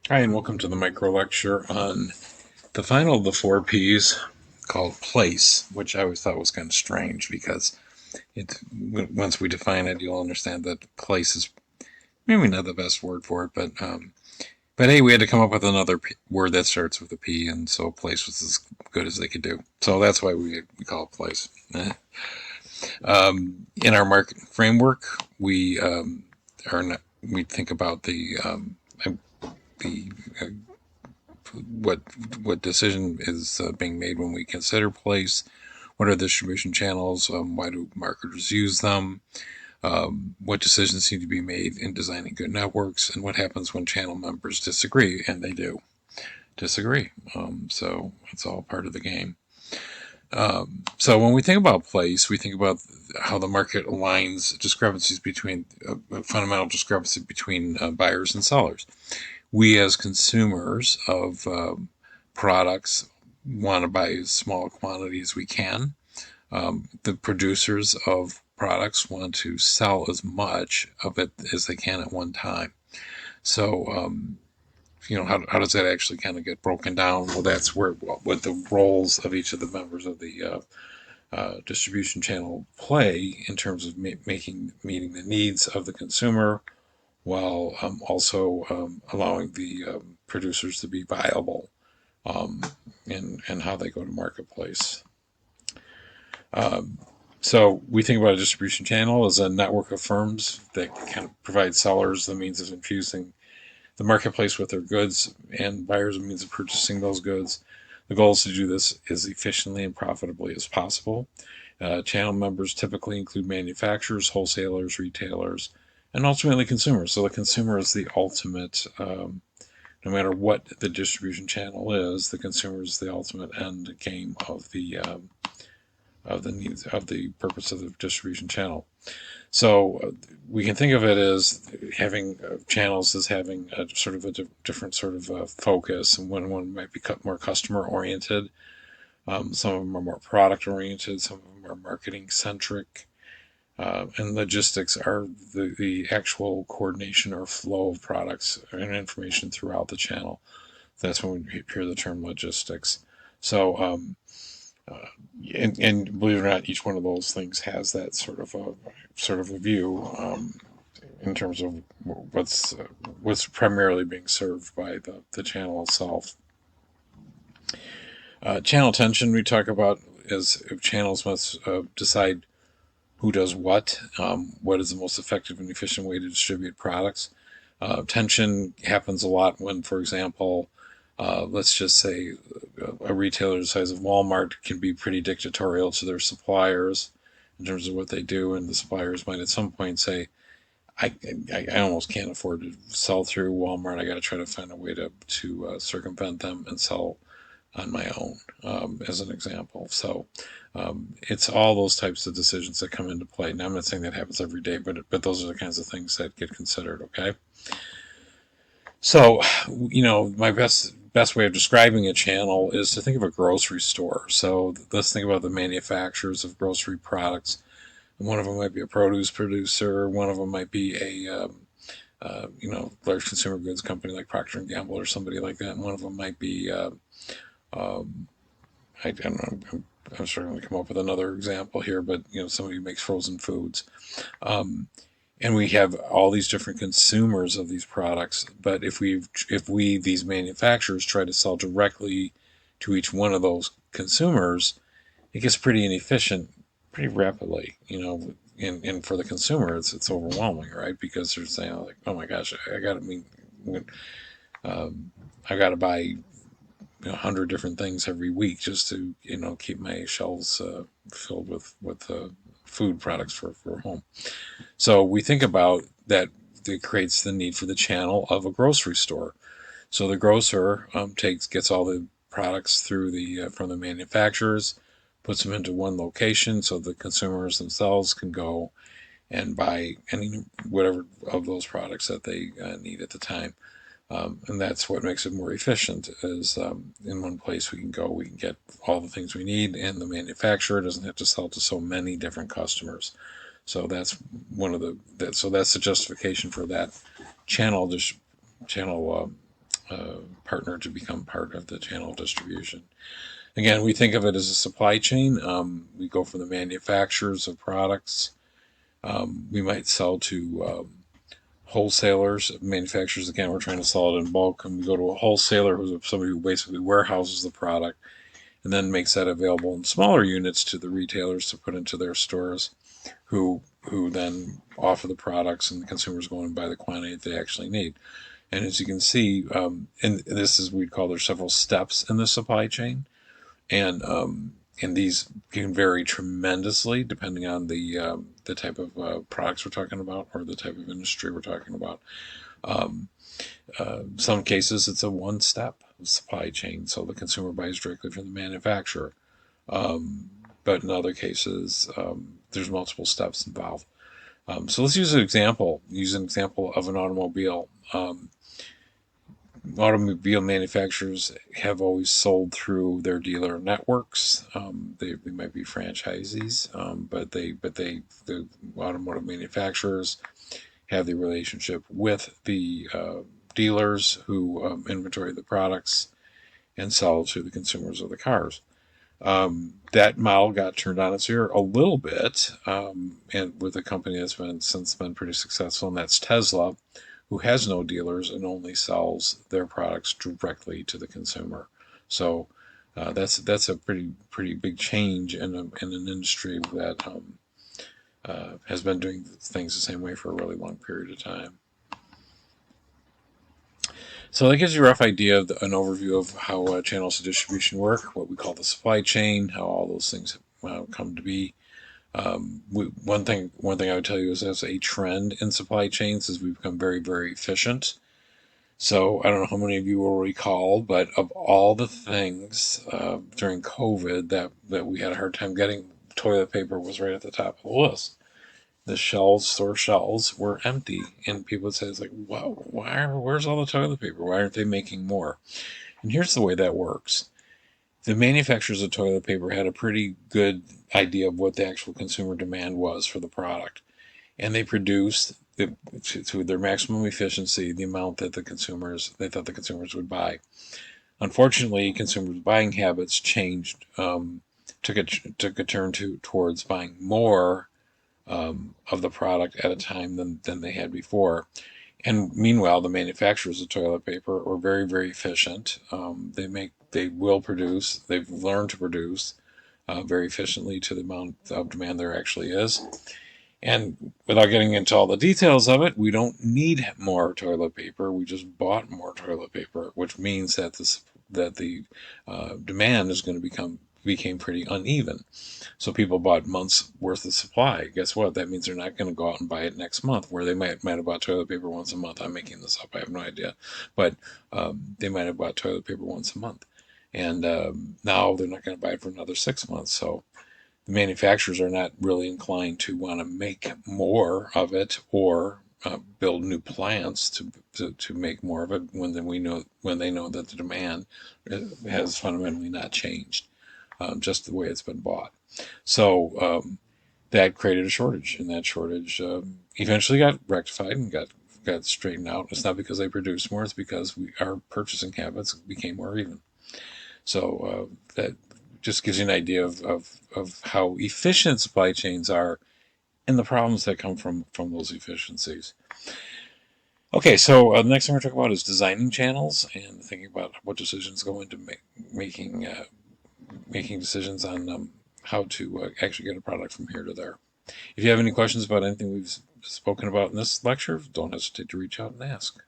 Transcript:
Hi, and welcome to the micro lecture on the final of the four P's called place, which I always thought was kind of strange because once we define it, you'll understand that place is maybe not the best word for it, but hey, we had to come up with another word that starts with a P, and so place was as good as they could do. So that's why we call it place. In our market framework, are not, we think about the what what decision is being made when we consider place. What are the distribution channels? Why do marketers use them? What decisions need to be made in designing good networks? And what happens when channel members disagree? And they do disagree. So it's all part of the game. So when we think about place, we think about how the market aligns discrepancies between a fundamental discrepancy between buyers and sellers. We as consumers of products want to buy as small a quantity as we can. The producers of products want to sell as much of it as they can at one time. So, how does that actually kind of get broken down? Well, that's where what the roles of each of the members of the distribution channel play in terms of meeting the needs of the consumer while also allowing the producers to be viable um, in how they go to marketplace. So we think about a distribution channel as a network of firms that kind of provide sellers the means of infusing the marketplace with their goods and buyers a means of purchasing those goods. The goal is to do this as efficiently and profitably as possible. Channel members typically include manufacturers, wholesalers, retailers, and ultimately consumers. So the consumer is the ultimate, no matter what the distribution channel is, the consumer is the ultimate end game of the needs of the purpose of the distribution channel. So we can think of it as having channels as having a sort of a different sort of focus, and one might be more customer oriented. Some of them are more product oriented. Some of them are marketing centric. And logistics are the actual coordination or flow of products and information throughout the channel. That's when we hear the term logistics. So, uh, and believe it or not, each one of those things has that sort of a view in terms of what's primarily being served by the channel itself. Channel tension we talk about is if channels must decide who does what is the most effective and efficient way to distribute products. Tension happens a lot when, for example, let's just say a retailer the size of Walmart can be pretty dictatorial to their suppliers in terms of what they do, and the suppliers might at some point say, I almost can't afford to sell through Walmart. I got to try to find a way to circumvent them and sell on my own, as an example. So it's all those types of decisions that come into play. Now, I'm not saying that happens every day, but those are the kinds of things that get considered. Okay, so my best way of describing a channel is to think of a grocery store. So let's think about the manufacturers of grocery products. One of them might be a produce producer. One of them might be large consumer goods company like Procter and Gamble or somebody like that. And one of them might be um, I don't know. I'm struggling to come up with another example here, but somebody who makes frozen foods. Um, and we have all these different consumers of these products. But if we these manufacturers try to sell directly to each one of those consumers, it gets pretty inefficient pretty rapidly. And for the consumer, it's overwhelming, right? Because they're saying like, oh my gosh, I got to mean. I got to buy 100 different things every week just to keep my shelves filled with food products for home. So we think about that. It creates the need for the channel of a grocery store. So the grocer gets all the products through the from the manufacturers, puts them into one location, so the consumers themselves can go and buy any whatever of those products that they need at the time. And that's what makes it more efficient. Is in one place we can get all the things we need, and the manufacturer doesn't have to sell to so many different customers. So that's so that's the justification for that channel channel partner to become part of the channel of distribution. Again, we think of it as a supply chain. We go from the manufacturers of products. We might sell to wholesalers, manufacturers. Again, we're trying to sell it in bulk, and we go to a wholesaler who's somebody who basically warehouses the product and then makes that available in smaller units to the retailers to put into their stores, who then offer the products, and the consumers go and buy the quantity that they actually need. And as you can see, and this is we'd call there's several steps in the supply chain, and these can vary tremendously depending on the type of products we're talking about or the type of industry we're talking about. Um, some cases it's a one-step supply chain, so the consumer buys directly from the manufacturer. Um, but in other cases, there's multiple steps involved. So let's use an example. Use an example of an automobile. Automobile manufacturers have always sold through their dealer networks. They might be franchisees, but the automotive manufacturers have the relationship with the dealers who inventory the products and sell to the consumers of the cars. That model got turned on its ear a little bit, and with a company that's since been pretty successful, and that's Tesla, who has no dealers and only sells their products directly to the consumer. So that's a pretty big change in an industry that has been doing things the same way for a really long period of time. So that gives you a rough idea of an overview of how channels of distribution work, what we call the supply chain, how all those things come to be. One thing I would tell you is as a trend in supply chains is we've become very, very efficient. So I don't know how many of you will recall, but of all the things during COVID that we had a hard time getting, toilet paper was right at the top of the list. The store shelves were empty, and people would say, "It's like, wow, where's all the toilet paper? Why aren't they making more?" And here's the way that works: the manufacturers of toilet paper had a pretty good idea of what the actual consumer demand was for the product, and they produced to their maximum efficiency the amount that they thought the consumers would buy. Unfortunately, consumers' buying habits changed, took a turn towards buying more of the product at a time than they had before. And meanwhile, the manufacturers of toilet paper are very, very efficient. They will produce. They've learned to produce very efficiently to the amount of demand there actually is. And without getting into all the details of it, we don't need more toilet paper. We just bought more toilet paper, which means that the demand is going to became pretty uneven. So people bought months worth of supply. Guess what? That means they're not going to go out and buy it next month, where they might have bought toilet paper once a month. I'm making this up. I have no idea, but they might have bought toilet paper once a month, and now they're not going to buy it for another 6 months. So the manufacturers are not really inclined to want to make more of it or build new plants to make more of it when they know that the demand has fundamentally not changed, just the way it's been bought. So that created a shortage, and that shortage eventually got rectified and got straightened out. It's not because they produced more; it's because our purchasing habits became more even. So that just gives you an idea of how efficient supply chains are and the problems that come from those efficiencies. Okay, so the next thing we're talking about is designing channels and thinking about what decisions go into making decisions on how to actually get a product from here to there. If you have any questions about anything we've spoken about in this lecture, don't hesitate to reach out and ask.